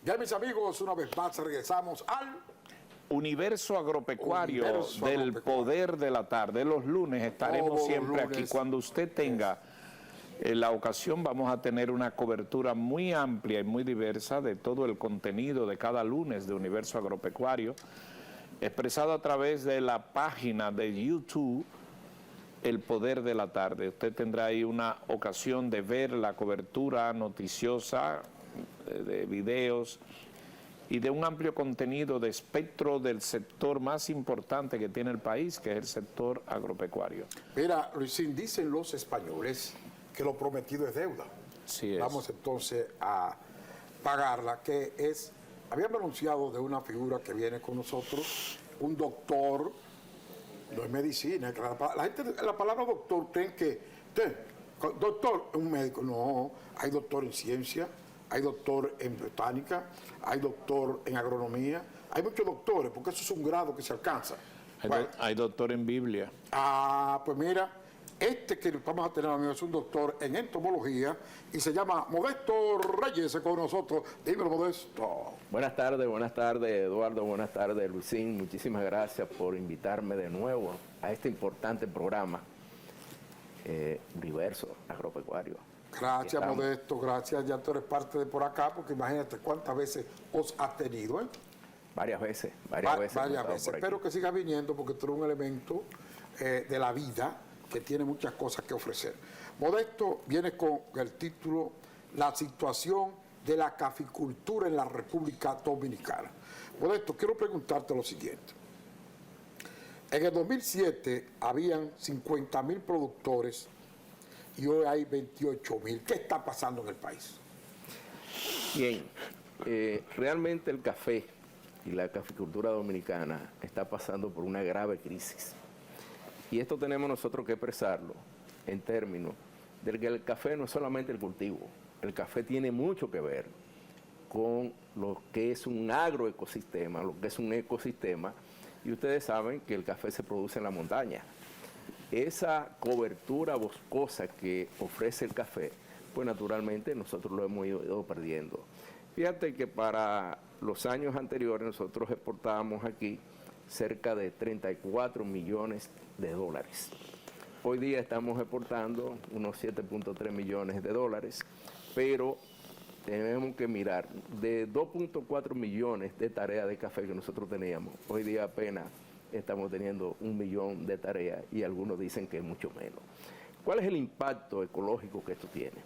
Ya, mis amigos, una vez más regresamos al Universo Agropecuario Universo del Agropecuario. Poder de la Tarde. Los lunes estaremos Todos los siempre lunes. aquí. Cuando usted tenga la ocasión, vamos a tener una cobertura muy amplia y muy diversa de todo el contenido de cada lunes de Universo Agropecuario, expresado a través de la página de YouTube El Poder de la Tarde. Usted tendrá ahí una ocasión de ver la cobertura noticiosa de videos y de un amplio contenido de espectro del sector más importante que tiene el país, que es el sector agropecuario. Mira, Luisín, dicen los españoles que lo prometido es deuda. Sí es. Vamos entonces a pagarla, que es, habíamos anunciado de una figura que viene con nosotros, un doctor, no es medicina, que la gente, la palabra doctor, creen que, doctor, un médico, no, hay doctor en ciencia, hay doctor en botánica, hay doctor en agronomía, hay muchos doctores, porque eso es un grado que se alcanza. Bueno, Hay doctor en Biblia. pues mira, este que vamos a tener, amigos, es un doctor en entomología y se llama Modesto Reyes con nosotros. Dímelo, Modesto. Buenas tardes, Eduardo, buenas tardes, Luisín. Muchísimas gracias por invitarme de nuevo a este importante programa, Universo Agropecuario. Gracias, Modesto, gracias. Ya tú eres parte de por acá, porque imagínate cuántas veces os has tenido, ¿eh? Varias veces. Varias veces. Espero que sigas viniendo, porque tú eres un elemento de la vida que tiene muchas cosas que ofrecer. Modesto viene con el título La situación de la caficultura en la República Dominicana. Modesto, quiero preguntarte lo siguiente. En el 2007 habían 50.000 productores y hoy hay 28.000. ¿Qué está pasando en el país? Bien, realmente el café y la caficultura dominicana está pasando por una grave crisis. Y esto tenemos nosotros que expresarlo en términos de que el café no es solamente el cultivo. El café tiene mucho que ver con lo que es un agroecosistema, lo que es un ecosistema. Y ustedes saben que el café se produce en la montaña. Esa cobertura boscosa que ofrece el café, pues naturalmente nosotros lo hemos ido perdiendo. Fíjate que para los años anteriores nosotros exportábamos aquí cerca de 34 millones de dólares. Hoy día estamos exportando unos 7.3 millones de dólares, pero tenemos que mirar, de 2.4 millones de tareas de café que nosotros teníamos, hoy día apenas estamos teniendo 1 millón de tareas y algunos dicen que es mucho menos. ¿Cuál es el impacto ecológico que esto tiene?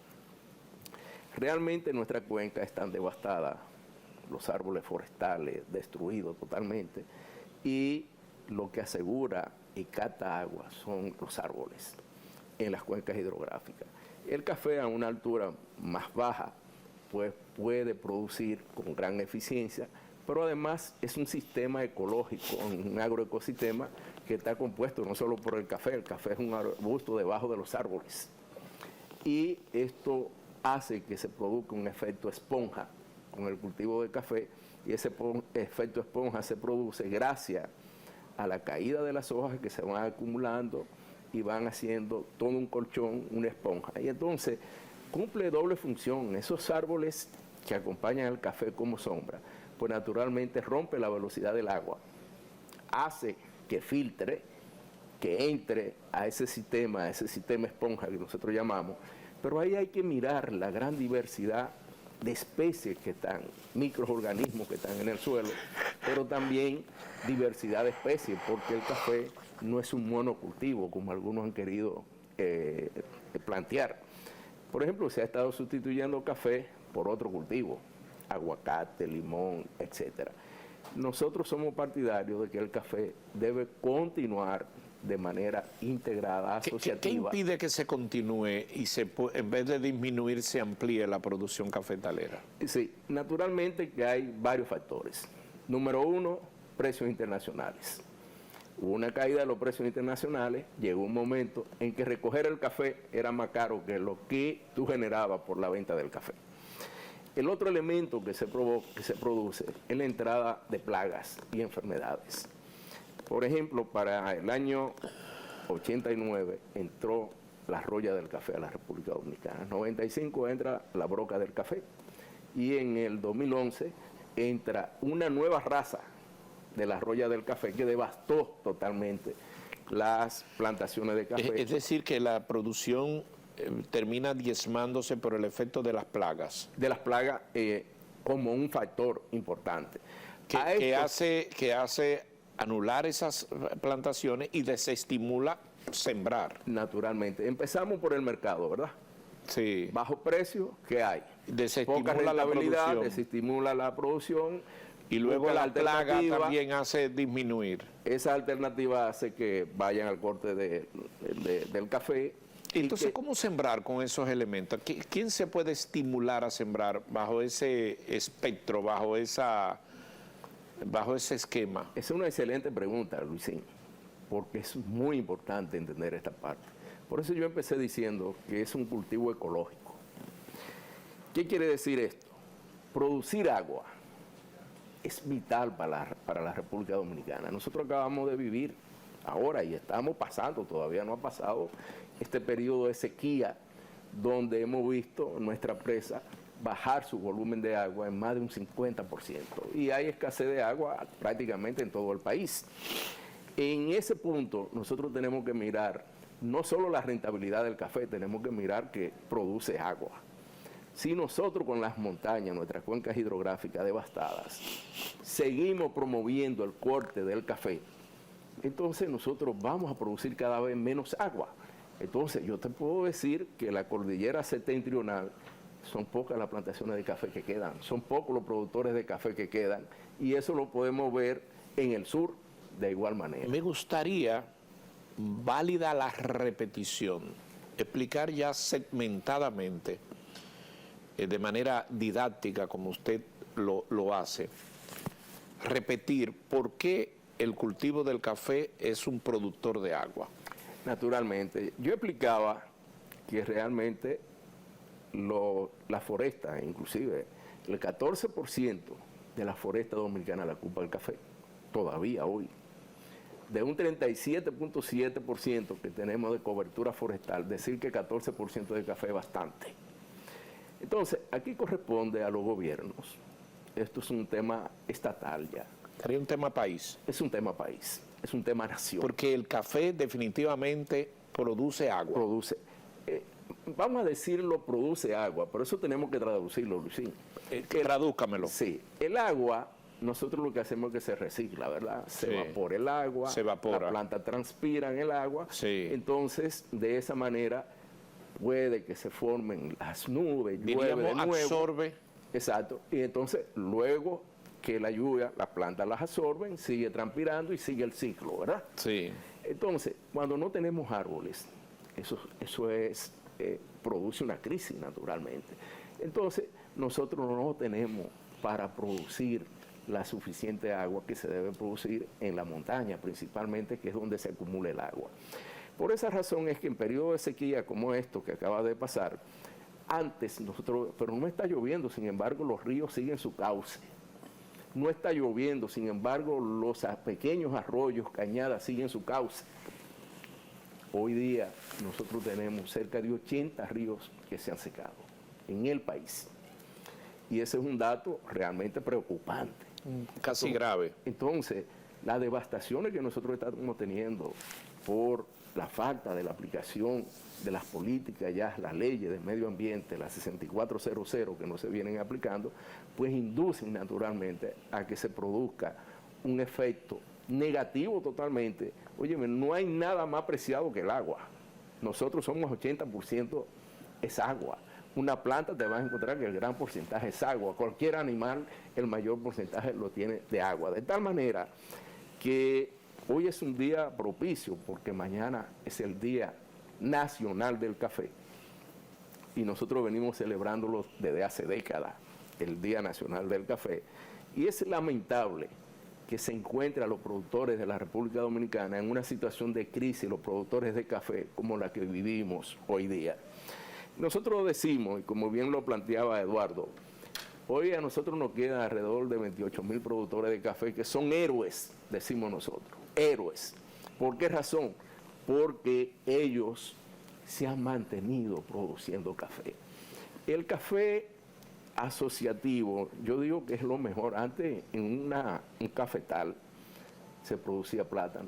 Realmente nuestra cuenca está devastada, los árboles forestales destruidos totalmente, y lo que asegura y capta agua son los árboles en las cuencas hidrográficas. El café a una altura más baja pues puede producir con gran eficiencia, pero además es un sistema ecológico, un agroecosistema que está compuesto no solo por el café es un arbusto debajo de los árboles. Y esto hace que se produzca un efecto esponja con el cultivo de café, y ese efecto esponja se produce gracias a la caída de las hojas que se van acumulando y van haciendo todo un colchón, una esponja. Y entonces cumple doble función. Esos árboles que acompañan al café como sombra, pues naturalmente rompe la velocidad del agua, hace que filtre, que entre a ese sistema esponja que nosotros llamamos, pero ahí hay que mirar la gran diversidad de especies que están, microorganismos que están en el suelo, pero también diversidad de especies, porque el café no es un monocultivo, como algunos han querido plantear. Por ejemplo, se ha estado sustituyendo café por otro cultivo, aguacate, limón, etcétera. Nosotros somos partidarios de que el café debe continuar de manera integrada, asociativa. ¿Qué impide que se continúe y en vez de disminuir se amplíe la producción cafetalera? Sí, naturalmente que hay varios factores. Número uno, precios internacionales. Hubo una caída de los precios internacionales, llegó un momento en que recoger el café era más caro que lo que tú generabas por la venta del café. El otro elemento que se produce es la entrada de plagas y enfermedades. Por ejemplo, para el año 89 entró la roya del café a la República Dominicana. En 95 entra la broca del café. Y en el 2011 entra una nueva raza de la roya del café que devastó totalmente las plantaciones de café. Es decir, que la producción termina diezmándose por el efecto de las plagas. De las plagas como un factor importante. Que hace anular esas plantaciones y desestimula sembrar. Naturalmente. Empezamos por el mercado, ¿verdad? Sí. Bajo precio, ¿qué hay? Desestimula poca la rentabilidad, producción. desestimula la producción. Y luego busca la plaga también hace disminuir. Esa alternativa hace que vayan al corte del café. Entonces, ¿cómo sembrar con esos elementos? ¿Quién se puede estimular a sembrar bajo ese espectro, bajo ese esquema? Es una excelente pregunta, Luisín, porque es muy importante entender esta parte. Por eso yo empecé diciendo que es un cultivo ecológico. ¿Qué quiere decir esto? Producir agua es vital para la República Dominicana. Nosotros acabamos de vivir ahora y estamos pasando, todavía no ha pasado, este periodo de sequía donde hemos visto nuestra presa bajar su volumen de agua en más de un 50%. Y hay escasez de agua prácticamente en todo el país. En ese punto nosotros tenemos que mirar no solo la rentabilidad del café, tenemos que mirar que produce agua. Si nosotros con las montañas, nuestras cuencas hidrográficas devastadas, seguimos promoviendo el corte del café, entonces nosotros vamos a producir cada vez menos agua. Entonces yo te puedo decir que la cordillera septentrional son pocas las plantaciones de café que quedan, son pocos los productores de café que quedan, y eso lo podemos ver en el sur de igual manera. Me gustaría, válida la repetición, explicar ya segmentadamente, de manera didáctica, como usted lo hace, repetir por qué el cultivo del café es un productor de agua. Naturalmente. Yo explicaba que realmente la foresta, inclusive el 14% de la foresta dominicana la ocupa el café, todavía hoy. De un 37.7% que tenemos de cobertura forestal, decir que 14% de café es bastante. Entonces, aquí corresponde a los gobiernos. Esto es un tema estatal ya. Sería un tema país. Es un tema país, es un tema nación. Porque el café definitivamente produce agua. Vamos a decirlo, produce agua, pero eso tenemos que traducirlo, Luisín. Tradúcamelo. Sí, el agua, nosotros lo que hacemos es que se recicla, ¿verdad? Se evapora el agua, se evapora. La planta transpira en el agua, sí. Entonces de esa manera puede que se formen las nubes, llueve de nuevo. Absorbe. Exacto, y entonces luego que la lluvia, las plantas las absorben, sigue transpirando y sigue el ciclo, ¿verdad? Sí. Entonces, cuando no tenemos árboles, eso produce una crisis naturalmente. Entonces, nosotros no tenemos para producir la suficiente agua que se debe producir en la montaña, principalmente, que es donde se acumula el agua. Por esa razón es que en periodos de sequía como esto que acaba de pasar, antes nosotros, pero no está lloviendo, sin embargo, los ríos siguen su cauce. No está lloviendo, sin embargo, los pequeños arroyos, cañadas siguen su cauce. Hoy día nosotros tenemos cerca de 80 ríos que se han secado en el país. Y ese es un dato realmente preocupante. Casi grave. Entonces, las devastaciones que nosotros estamos teniendo por la falta de la aplicación de las políticas, ya las leyes de medio ambiente, las 6400 que no se vienen aplicando, pues inducen naturalmente a que se produzca un efecto negativo totalmente. Óyeme, no hay nada más preciado que el agua. Nosotros somos 80% es agua. Una planta te vas a encontrar que el gran porcentaje es agua. Cualquier animal, el mayor porcentaje lo tiene de agua. De tal manera que hoy es un día propicio porque mañana es el Día Nacional del Café. Y nosotros venimos celebrándolo desde hace décadas, el Día Nacional del Café. Y es lamentable que se encuentren a los productores de la República Dominicana en una situación de crisis, los productores de café, como la que vivimos hoy día. Nosotros decimos, y como bien lo planteaba Eduardo, hoy a nosotros nos quedan alrededor de 28.000 productores de café que son héroes, decimos nosotros, héroes. ¿Por qué razón? Porque ellos se han mantenido produciendo café. El café asociativo, yo digo que es lo mejor. Antes en un cafetal se producía plátano,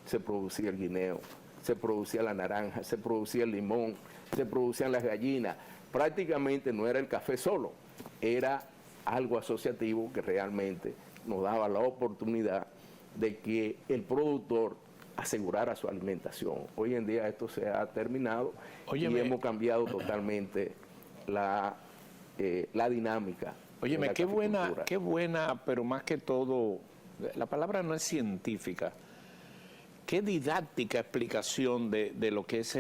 se producía el guineo, se producía la naranja, se producía el limón, se producían las gallinas. Prácticamente no era el café solo, era algo asociativo que realmente nos daba la oportunidad de que el productor asegurara su alimentación. Hoy en día esto se ha terminado. Óyeme, y hemos cambiado totalmente la dinámica. Óyeme, qué buena, pero más que todo, la palabra no es científica, qué didáctica explicación de lo que es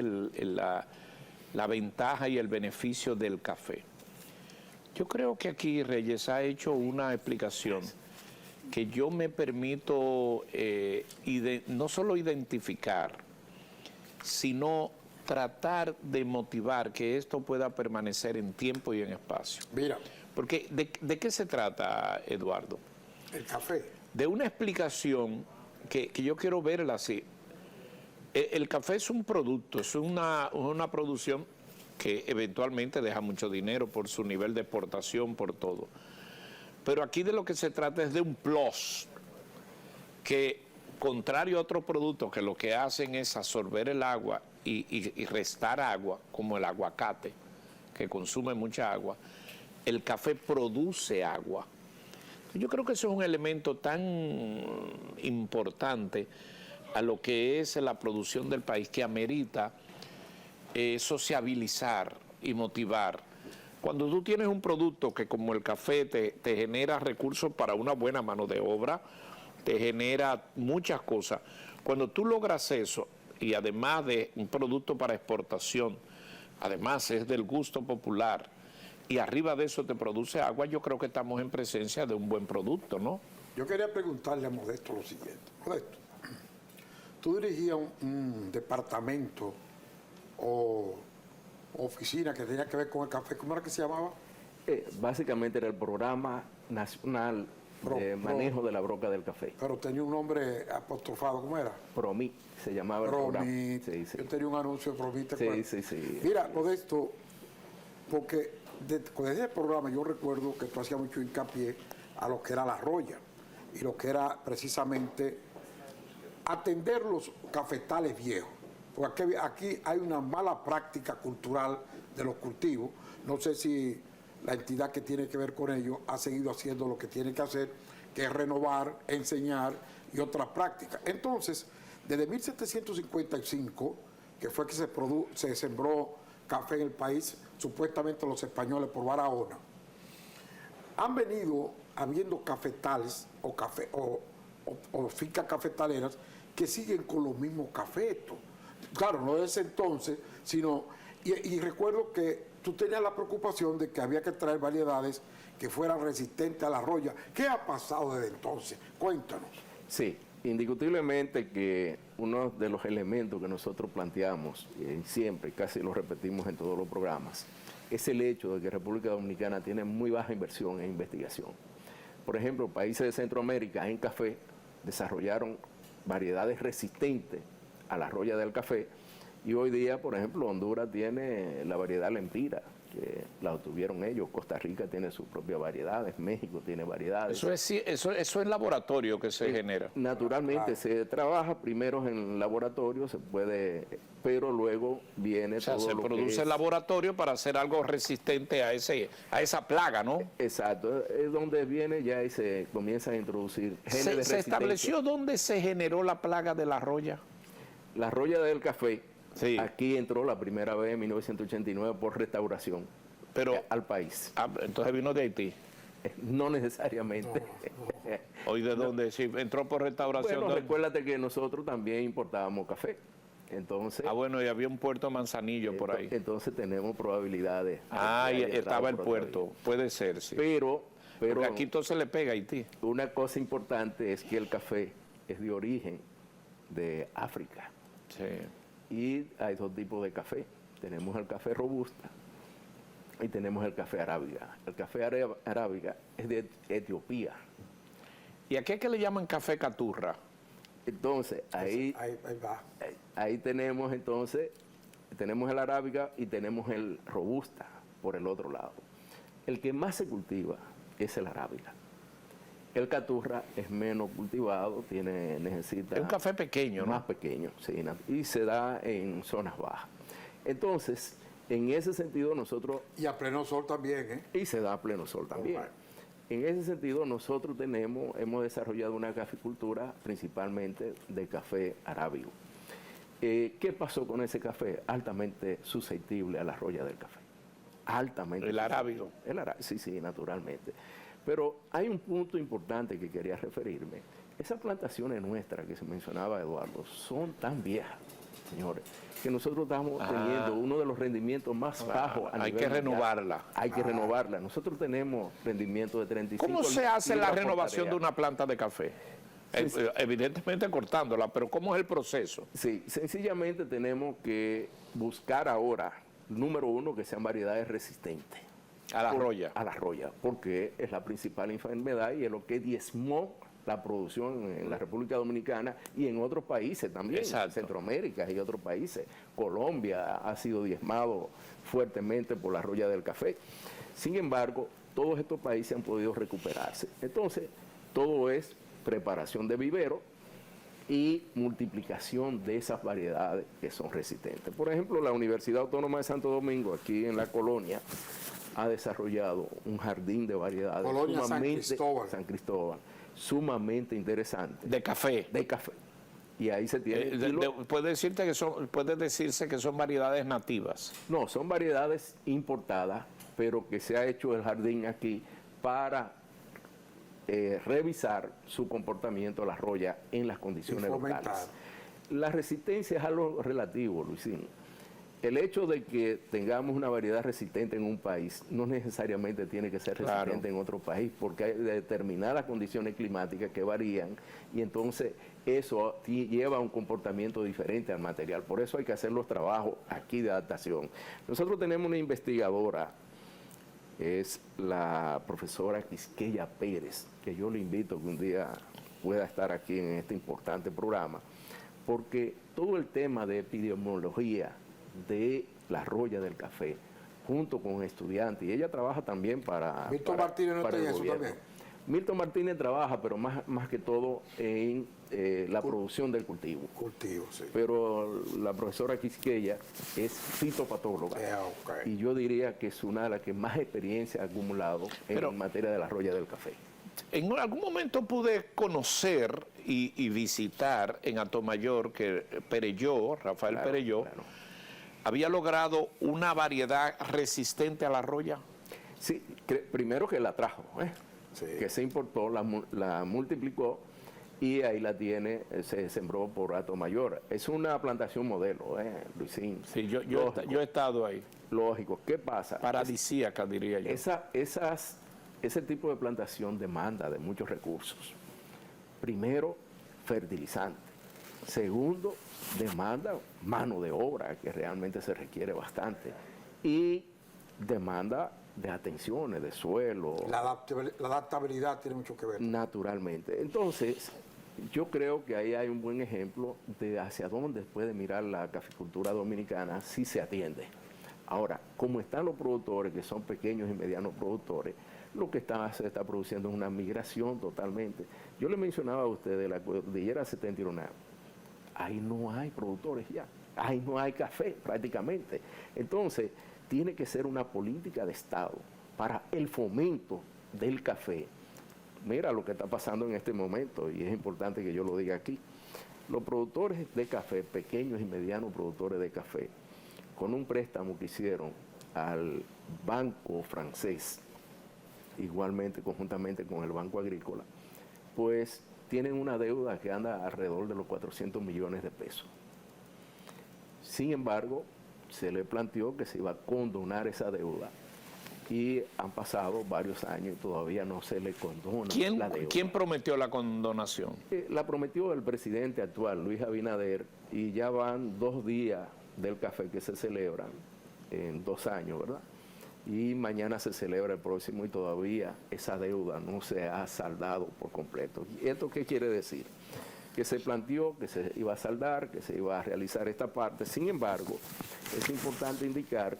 la ventaja y el beneficio del café. Yo creo que aquí Reyes ha hecho una explicación que yo me permito no solo identificar, sino tratar de motivar que esto pueda permanecer en tiempo y en espacio. Mira. Porque, ¿de qué se trata, Eduardo? El café. De una explicación que yo quiero verla así. El café es un producto, es una producción que eventualmente deja mucho dinero por su nivel de exportación, por todo. Pero aquí de lo que se trata es de un plus, que contrario a otros productos que lo que hacen es absorber el agua y restar agua, como el aguacate, que consume mucha agua, el café produce agua. Yo creo que eso es un elemento tan importante a lo que es la producción del país, que amerita sociabilizar y motivar. Cuando tú tienes un producto que como el café te genera recursos para una buena mano de obra, te genera muchas cosas, cuando tú logras eso, y además de un producto para exportación, además es del gusto popular, y arriba de eso te produce agua, yo creo que estamos en presencia de un buen producto, ¿no? Yo quería preguntarle a Modesto lo siguiente. Modesto, tú dirigías un departamento o oficina que tenía que ver con el café, ¿cómo era que se llamaba? Básicamente era el Programa Nacional de Manejo de la Broca del Café. Pero tenía un nombre apostrofado, ¿cómo era? Promi, se llamaba el programa. Sí, sí. Yo tenía un anuncio de Promi, ¿te acuerdas? Sí. Mira, Modesto, porque desde el programa yo recuerdo que tú hacías mucho hincapié a lo que era la roya y lo que era precisamente atender los cafetales viejos. Porque aquí hay una mala práctica cultural de los cultivos. No sé si la entidad que tiene que ver con ello ha seguido haciendo lo que tiene que hacer, que es renovar, enseñar y otras prácticas. Entonces, desde 1755, que fue que se sembró café en el país, supuestamente los españoles por Barahona, han venido habiendo cafetales o fincas cafetaleras que siguen con los mismos cafetos. Claro, no de ese entonces, sino... Y recuerdo que tú tenías la preocupación de que había que traer variedades que fueran resistentes a la roya. ¿Qué ha pasado desde entonces? Cuéntanos. Sí, indiscutiblemente que uno de los elementos que nosotros planteamos, siempre, casi lo repetimos en todos los programas, es el hecho de que República Dominicana tiene muy baja inversión en investigación. Por ejemplo, países de Centroamérica en café desarrollaron variedades resistentes a la roya del café, y hoy día, por ejemplo, Honduras tiene la variedad Lempira, que la obtuvieron ellos, Costa Rica tiene sus propias variedades, México tiene variedades. Eso es laboratorio que se genera. Naturalmente, se trabaja primero en laboratorio, se puede, pero luego viene todo se lo produce que es el laboratorio para hacer algo resistente a esa plaga, ¿no? Exacto, es donde viene ya y se comienza a introducir genes de resistencia. ¿Se estableció dónde se generó la plaga de la roya? La roya del café. Sí. Aquí entró la primera vez en 1989 por restauración al país. Entonces vino de Haití. No necesariamente. ¿Hoy de dónde? Sí, entró por restauración. Bueno, recuérdate que nosotros también importábamos café. Entonces, bueno, y había un puerto Manzanillo por ahí. Entonces tenemos probabilidades. Y estaba el puerto. Puede ser, sí. Pero porque aquí todo se le pega a Haití. Una cosa importante es que el café es de origen de África. Sí. Y hay dos tipos de café. Tenemos el café robusta y tenemos el café arábiga. El café arábiga es de Etiopía. ¿Y a qué es que le llaman café caturra? Entonces, ahí tenemos tenemos el arábiga y tenemos el robusta por el otro lado. el que más se cultiva es el arábiga. El caturra es menos cultivado, necesita... Es un café pequeño, ¿no? Más pequeño, sí, y se da en zonas bajas. Entonces, en ese sentido nosotros... Y a pleno sol también, ¿eh? Y se da a pleno sol también. En ese sentido nosotros hemos desarrollado una caficultura principalmente de café arábigo. ¿Qué pasó con ese café? Altamente susceptible a la roya del café. Altamente. El arábigo. Sí, sí, naturalmente. Pero hay un punto importante que quería referirme. Esas plantaciones nuestras que se mencionaba, Eduardo, son tan viejas, señores, que nosotros estamos teniendo uno de los rendimientos más bajos a nivel Hay que renovarla. Hay que renovarla. Nosotros tenemos rendimiento de 35. ¿Cómo se hace la libras por renovación tarea. de una planta de café? Evidentemente cortándola, pero ¿cómo es el proceso? Sí, sencillamente tenemos que buscar ahora, número uno, que sean variedades resistentes. A la roya. A la roya, porque es la principal enfermedad y es lo que diezmó la producción en la República Dominicana y en otros países también, Exacto. Centroamérica y otros países. Colombia ha sido diezmado fuertemente por la roya del café. Sin embargo, todos estos países han podido recuperarse. Entonces, todo es preparación de vivero y multiplicación de esas variedades que son resistentes. Por ejemplo, la Universidad Autónoma de Santo Domingo, aquí en la colonia, ha desarrollado un jardín de variedades Colonia San Cristóbal, sumamente interesante. De café. De café. Y ahí se tiene... puede decirse que son variedades nativas. No, son variedades importadas, pero que se ha hecho el jardín aquí para revisar su comportamiento, la roya, en las condiciones locales. La resistencia es algo relativo, Luisín. El hecho de que tengamos una variedad resistente en un país no necesariamente tiene que ser resistente en otro país, porque hay determinadas condiciones climáticas que varían y entonces eso lleva a un comportamiento diferente al material. Por eso hay que hacer los trabajos aquí de adaptación. Nosotros tenemos una investigadora, es la profesora Quisqueya Pérez, que yo le invito que un día pueda estar aquí en este importante programa, porque todo el tema de epidemiología de la roya del café, junto con estudiantes, y ella trabaja también para... Milton Martínez no para está en eso también. Milton Martínez trabaja, pero más que todo en la producción del cultivo. Cultivo, sí. Pero la profesora Quisqueya es fitopatóloga. Y yo diría que es una de las que más experiencia ha acumulado en materia de la roya del café. En algún momento pude conocer y visitar en Atomayor que Rafael Perelló, había logrado una variedad resistente a la roya. Sí, primero que la trajo, que se importó, la multiplicó y ahí la tiene, se sembró por Atomayor. Es una plantación modelo, Luisín. Sí, yo he estado ahí. Lógico. ¿Qué pasa? Paradisíaca, diría yo. Ese tipo de plantación demanda de muchos recursos. Primero, fertilizante. Segundo, demanda mano de obra, que realmente se requiere bastante. Y demanda de atenciones, de suelo. La adaptabilidad tiene mucho que ver. Naturalmente. Entonces, yo creo que ahí hay un buen ejemplo de hacia dónde puede mirar la caficultura dominicana si se atiende. Ahora, como están los productores, que son pequeños y medianos productores, lo que se está produciendo es una migración totalmente. Yo le mencionaba a ustedes la cordillera septentrional. Ahí no hay productores ya, ahí no hay café prácticamente. Entonces, tiene que ser una política de Estado para el fomento del café. Mira lo que está pasando en este momento, y es importante que yo lo diga aquí. Los productores de café, pequeños y medianos productores de café, con un préstamo que hicieron al Banco Francés, igualmente conjuntamente con el Banco Agrícola, pues tienen una deuda que anda alrededor de los 400 millones de pesos. Sin embargo, se le planteó que se iba a condonar esa deuda y han pasado varios años y todavía no se le condona la deuda. ¿Quién prometió la condonación? La prometió el presidente actual, Luis Abinader, y ya van 2 días del café que se celebran en 2 años, ¿verdad? Y mañana se celebra el próximo y todavía esa deuda no se ha saldado por completo. ¿Y esto qué quiere decir? Que se planteó que se iba a saldar, que se iba a realizar esta parte. Sin embargo, es importante indicar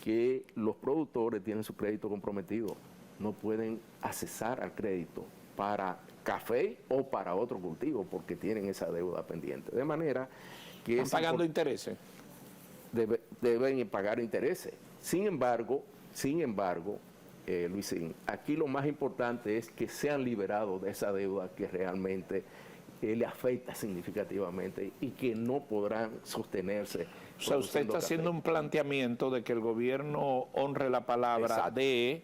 que los productores tienen su crédito comprometido, no pueden accesar al crédito para café o para otro cultivo porque tienen esa deuda pendiente. De manera que ¿Están pagando intereses? Deben pagar intereses. Sin embargo, Luisín, aquí lo más importante es que sean liberados de esa deuda que realmente le afecta significativamente y que no podrán sostenerse. O sea, usted está haciendo un planteamiento de que el gobierno honre la palabra de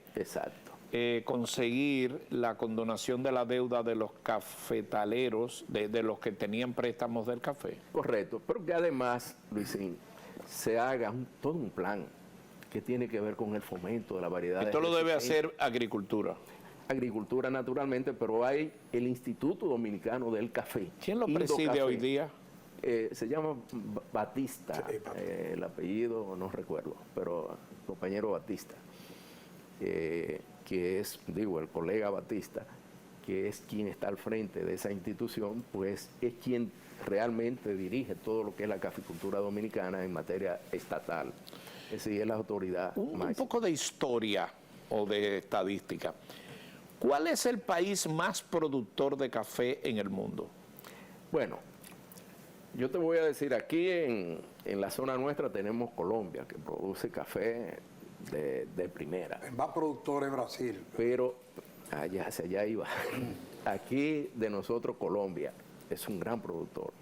conseguir la condonación de la deuda de los cafetaleros, de los que tenían préstamos del café. Correcto, pero que además, Luisín, se haga todo un plan que tiene que ver con el fomento de la variedad. Esto lo debe hacer Agricultura. Agricultura, naturalmente, pero hay el Instituto Dominicano del Café. ¿Quién lo preside hoy día? Se llama Batista, el apellido no recuerdo, pero compañero Batista, que es, el colega Batista, que es quien está al frente de esa institución, pues es quien realmente dirige todo lo que es la caficultura dominicana en materia estatal. Es decir, es la autoridad máxima. Un poco de historia o de estadística. ¿Cuál es el país más productor de café en el mundo? Bueno, yo te voy a decir, aquí en la zona nuestra tenemos Colombia, que produce café de primera. El más productor es Brasil. Pero hacia allá iba. Aquí de nosotros Colombia es un gran productor.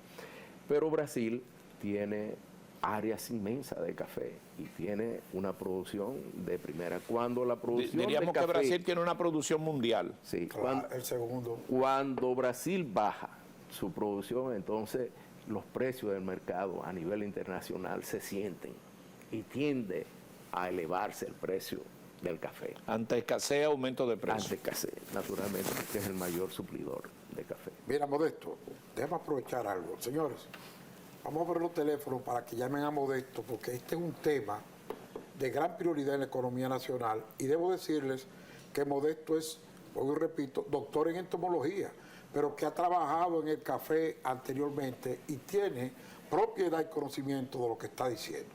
Pero Brasil tiene áreas inmensas de café y tiene una producción de primera. Cuando la producción diríamos de café, que Brasil tiene una producción mundial. Sí, claro, el segundo. Cuando Brasil baja su producción, entonces los precios del mercado a nivel internacional se sienten y tiende a elevarse el precio del café. Ante escasez, aumento de precio. Ante escasez, naturalmente, que es el mayor suplidor de café. Mira, Modesto, déjame aprovechar algo. Señores, vamos a ver los teléfonos para que llamen a Modesto, porque este es un tema de gran prioridad en la economía nacional. Y debo decirles que Modesto es, hoy repito, doctor en entomología, pero que ha trabajado en el café anteriormente y tiene propiedad y conocimiento de lo que está diciendo.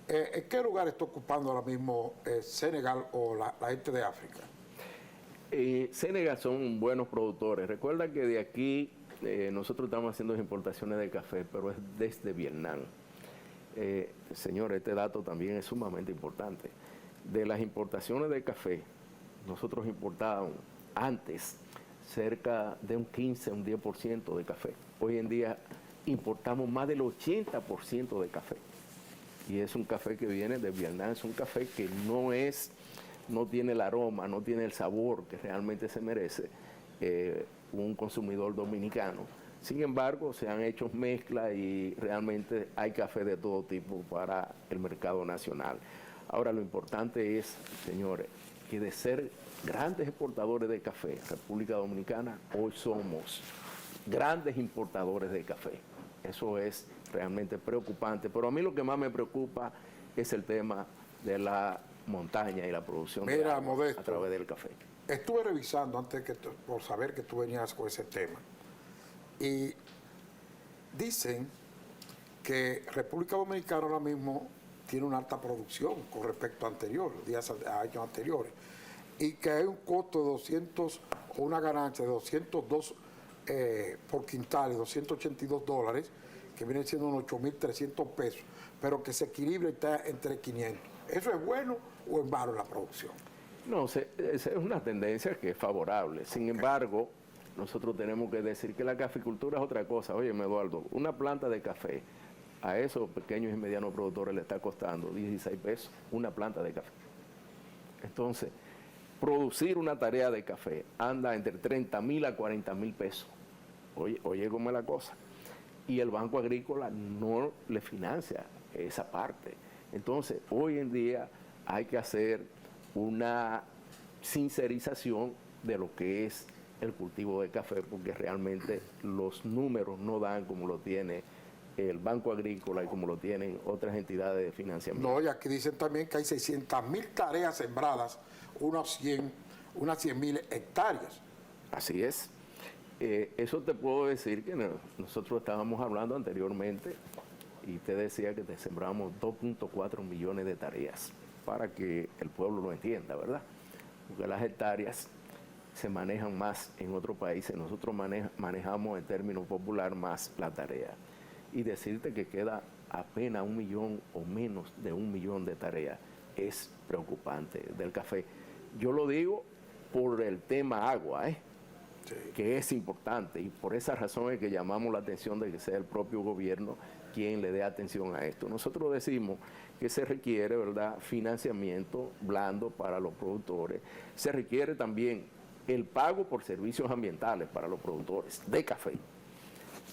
¿En qué lugar está ocupando ahora mismo Senegal o la gente de África? Senegal son buenos productores. Recuerda que de aquí nosotros estamos haciendo importaciones de café, pero es desde Vietnam. Señores, este dato también es sumamente importante. De las importaciones de café, nosotros importábamos antes cerca de un 15, un 10% de café. Hoy en día importamos más del 80% de café. Y es un café que viene de Vietnam, es un café que no tiene el aroma, no tiene el sabor que realmente se merece un consumidor dominicano. Sin embargo, se han hecho mezclas y realmente hay café de todo tipo para el mercado nacional. Ahora, lo importante es, señores, que de ser grandes exportadores de café, República Dominicana, hoy somos grandes importadores de café. Eso es realmente preocupante, pero a mí lo que más me preocupa es el tema de la montaña y la producción de agua Modesto, a través del café. Estuve revisando antes por saber que tú venías con ese tema y dicen que República Dominicana ahora mismo tiene una alta producción con respecto a años anteriores y que hay un costo de 200 o una ganancia de 202 por quintal y $282, que viene siendo unos 8.300 pesos, pero que se equilibra y está entre 500. ¿Eso es bueno o es malo en la producción? No, esa es una tendencia que es favorable. Sin embargo, nosotros tenemos que decir que la caficultura es otra cosa. Oye, Eduardo, una planta de café a esos pequeños y medianos productores le está costando 16 pesos una planta de café. Entonces, producir una tarea de café anda entre 30.000 a 40.000 pesos. Oye, ¿cómo es la cosa? Y el Banco Agrícola no le financia esa parte. Entonces, hoy en día hay que hacer una sincerización de lo que es el cultivo de café, porque realmente los números no dan como lo tiene el Banco Agrícola y como lo tienen otras entidades de financiamiento. No, y aquí dicen también que hay 600.000 tareas sembradas, unas 100.000 hectáreas. Así es. Eso te puedo decir que nosotros estábamos hablando anteriormente y te decía que te sembramos 2.4 millones de tareas. para que el pueblo lo entienda, ¿verdad? Porque las hectáreas se manejan más en otros países, nosotros manejamos en términos popular más la tarea. Y decirte que queda apenas 1 millón o menos de 1 millón de tareas es preocupante del café. Yo lo digo por el tema agua, sí, que es importante, y por esa razón es que llamamos la atención de que sea el propio gobierno quien le dé atención a esto. Nosotros decimos que se requiere, ¿verdad?, financiamiento blando para los productores, se requiere también el pago por servicios ambientales para los productores de café.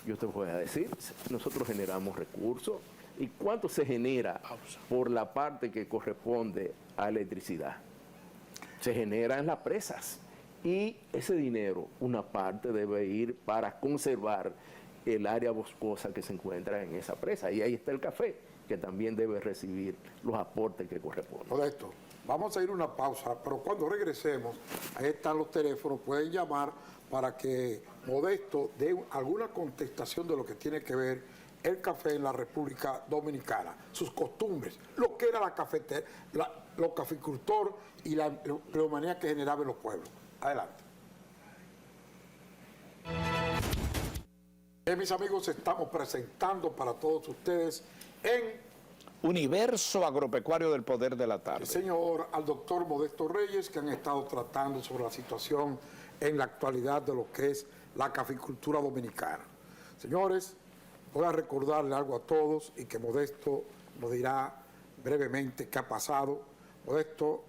Yo te voy a decir, nosotros generamos recursos, ¿y cuánto se genera por la parte que corresponde a electricidad? Se genera en las presas, y ese dinero, una parte debe ir para conservar el área boscosa que se encuentra en esa presa, y ahí está el café, que también debe recibir los aportes que corresponden. Modesto, vamos a ir a una pausa, pero cuando regresemos, ahí están los teléfonos, pueden llamar para que Modesto dé alguna contestación de lo que tiene que ver el café en la República Dominicana, sus costumbres, lo que era la cafetera, los caficultores y la empleomanía que generaba en los pueblos. Adelante. Mis amigos, estamos presentando para todos ustedes en Universo Agropecuario del Poder de la Tarde. El señor, al doctor Modesto Reyes, que han estado tratando sobre la situación en la actualidad de lo que es la caficultura dominicana. Señores, voy a recordarle algo a todos y que Modesto nos dirá brevemente qué ha pasado. Modesto,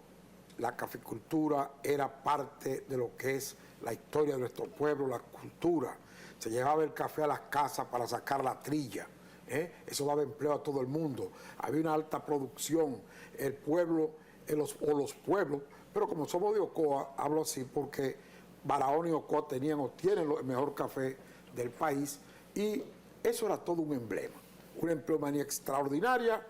la caficultura era parte de lo que es la historia de nuestro pueblo, la cultura. Se llevaba el café a las casas para sacar la trilla. Eso daba empleo a todo el mundo. Había una alta producción. El pueblo, los pueblos, pero como somos de Ocoa, hablo así porque Barahona y Ocoa tienen el mejor café del país, y eso era todo un emblema, una empleomanía extraordinaria.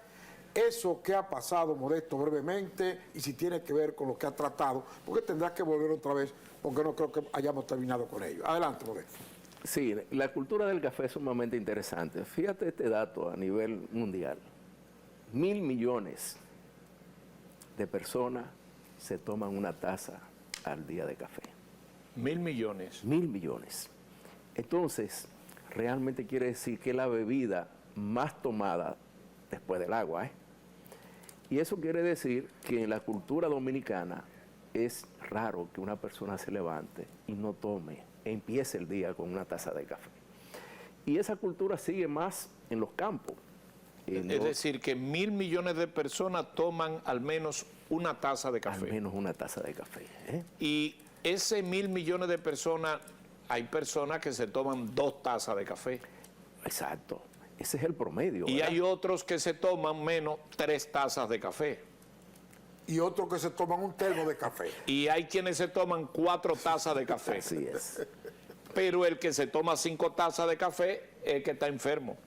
Eso que ha pasado, Modesto, brevemente, y si tiene que ver con lo que ha tratado, porque tendrá que volver otra vez, porque no creo que hayamos terminado con ello. Adelante, Modesto. Sí, la cultura del café es sumamente interesante. Fíjate este dato a nivel mundial. 1.000 millones de personas se toman una taza al día de café. 1.000 millones. 1.000 millones. Entonces, realmente quiere decir que es la bebida más tomada después del agua. Y eso quiere decir que en la cultura dominicana es raro que una persona se levante y no tome, empiece el día con una taza de café. Y esa cultura sigue más en los campos. Es decir, que 1.000 millones de personas toman al menos una taza de café. Al menos una taza de café. Y ese 1.000 millones de personas, hay personas que se toman 2 tazas de café. Exacto. Ese es el promedio. Y ¿verdad? hay otros que se toman menos 3 tazas de café. Y otros que se toman un termo de café. Y hay quienes se toman 4 tazas de café. Así es. Pero el que se toma 5 tazas de café es el que está enfermo.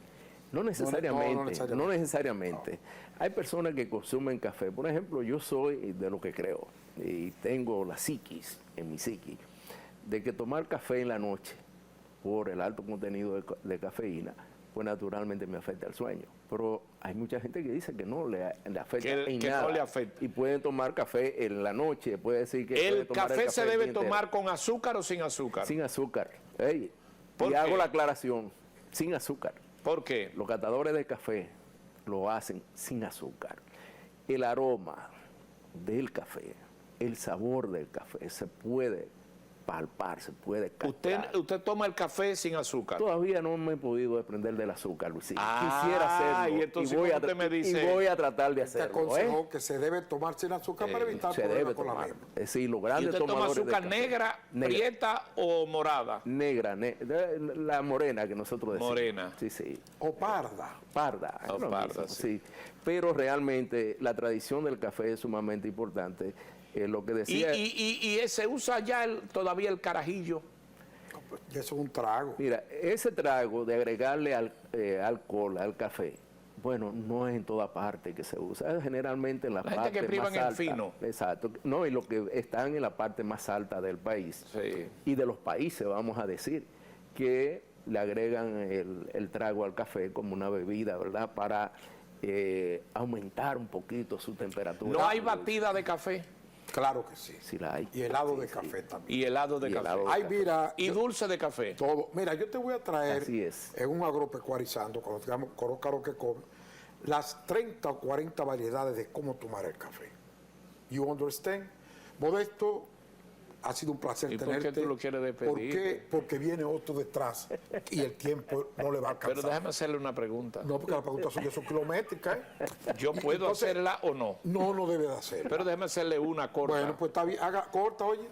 No necesariamente, No necesariamente. no necesariamente. Hay personas que consumen café. Por ejemplo, yo soy de lo que creo, y tengo la psiquis, en mi psiquis, de que tomar café en la noche por el alto contenido de cafeína, pues naturalmente me afecta el sueño. Pero hay mucha gente que dice que no le afecta en nada. No le afecta. Y pueden tomar café en la noche, puede decir que puede ¿El tomar café se el debe día entero. tomar con azúcar o sin azúcar? Sin azúcar. Ey, ¿Por y qué? hago la aclaración, sin azúcar. ¿Por qué? Los catadores de café lo hacen sin azúcar. El aroma del café, el sabor del café se puede palpar, se puede captar. Usted toma el café sin azúcar. Todavía no me he podido desprender del azúcar, Luisín. Ah, quisiera hacerlo. y entonces voy a usted me dice- y voy a tratar de Te hacerlo. aconsejó que se debe tomar sin azúcar para evitar Se problemas debe con la tomar. misma. Es decir, los ¿Y grandes usted toma tomadores de azúcar café. negra, prieta o morada? Negra, la morena que nosotros decimos. Morena. Sí, sí. O parda. Parda. O es lo parda, mismo, sí. sí. Pero realmente la tradición del café es sumamente importante. Lo que decía... Y se usa ya todavía el carajillo. Y eso es un trago. Mira, ese trago de agregarle alcohol al café, bueno, no es en toda parte que se usa, es generalmente en la gente parte que privan más el alta. fino. Exacto. No, y lo que están en la parte más alta del país. Sí. Y de los países, vamos a decir, que le agregan el trago al café como una bebida, ¿verdad? Para aumentar un poquito su temperatura. ¿No hay batida de café? Claro que sí. Sí la hay. Y helado de café también. Y helado de Y café. helado de Ay, café. mira, Y dulce de café. todo. Mira, yo te voy a traer Así es. en un agropecuarizando, cuando digamos conozca lo que come, las 30 o 40 variedades de cómo tomar el café. You understand? Modesto, ha sido un placer ¿Y por qué tenerte. tú lo quieres despedir? ¿Por qué? Porque viene otro detrás y el tiempo no le va a alcanzar. Pero déjame hacerle una pregunta. No, porque las preguntas suyas son kilométricas. ¿Yo puedo Entonces, hacerla o no? No, no debe de hacer. Pero déjame hacerle una corta. Bueno, pues está bien. Haga corta, oye.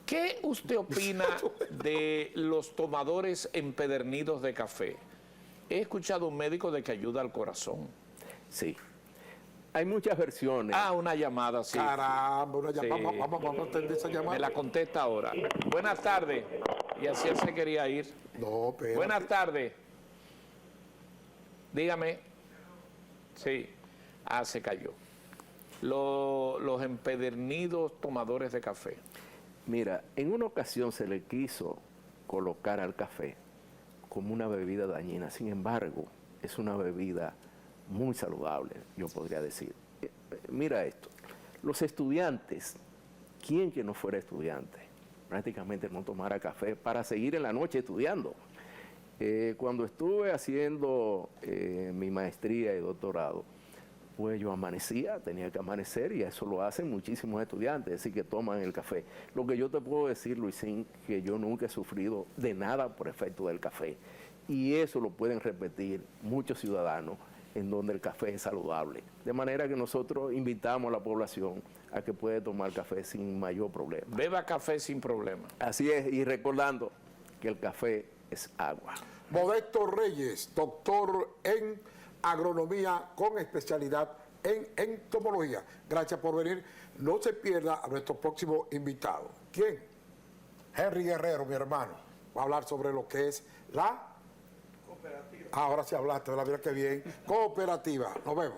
¿Qué usted opina de los tomadores empedernidos de café? He escuchado a un médico de que ayuda al corazón. Sí. Hay muchas versiones. Ah, una llamada, sí. Caramba, una Sí. llamada. Vamos a atender esa llamada. Me la contesta ahora. Buenas tardes. Y así él se quería ir. No, pero. Buenas tardes. Dígame. Sí. Ah, se cayó. Los empedernidos tomadores de café. Mira, en una ocasión se le quiso colocar al café como una bebida dañina. Sin embargo, es una bebida muy saludable, yo podría decir. Mira esto, los estudiantes, ¿quién que no fuera estudiante? Prácticamente no tomara café para seguir en la noche estudiando. Cuando estuve haciendo mi maestría y doctorado, pues yo amanecía, tenía que amanecer, y eso lo hacen muchísimos estudiantes, es decir, que toman el café. Lo que yo te puedo decir, Luisín, que yo nunca he sufrido de nada por efecto del café. Y eso lo pueden repetir muchos ciudadanos en donde el café es saludable. De manera que nosotros invitamos a la población a que pueda tomar café sin mayor problema. Beba café sin problema. Así es, y recordando que el café es agua. Modesto Reyes, doctor en agronomía con especialidad en entomología. Gracias por venir. No se pierda a nuestro próximo invitado. ¿Quién? Henry Guerrero, mi hermano. Va a hablar sobre lo que es la cooperativa. Ahora sí hablaste, de la vida que bien. Cooperativa. Nos vemos.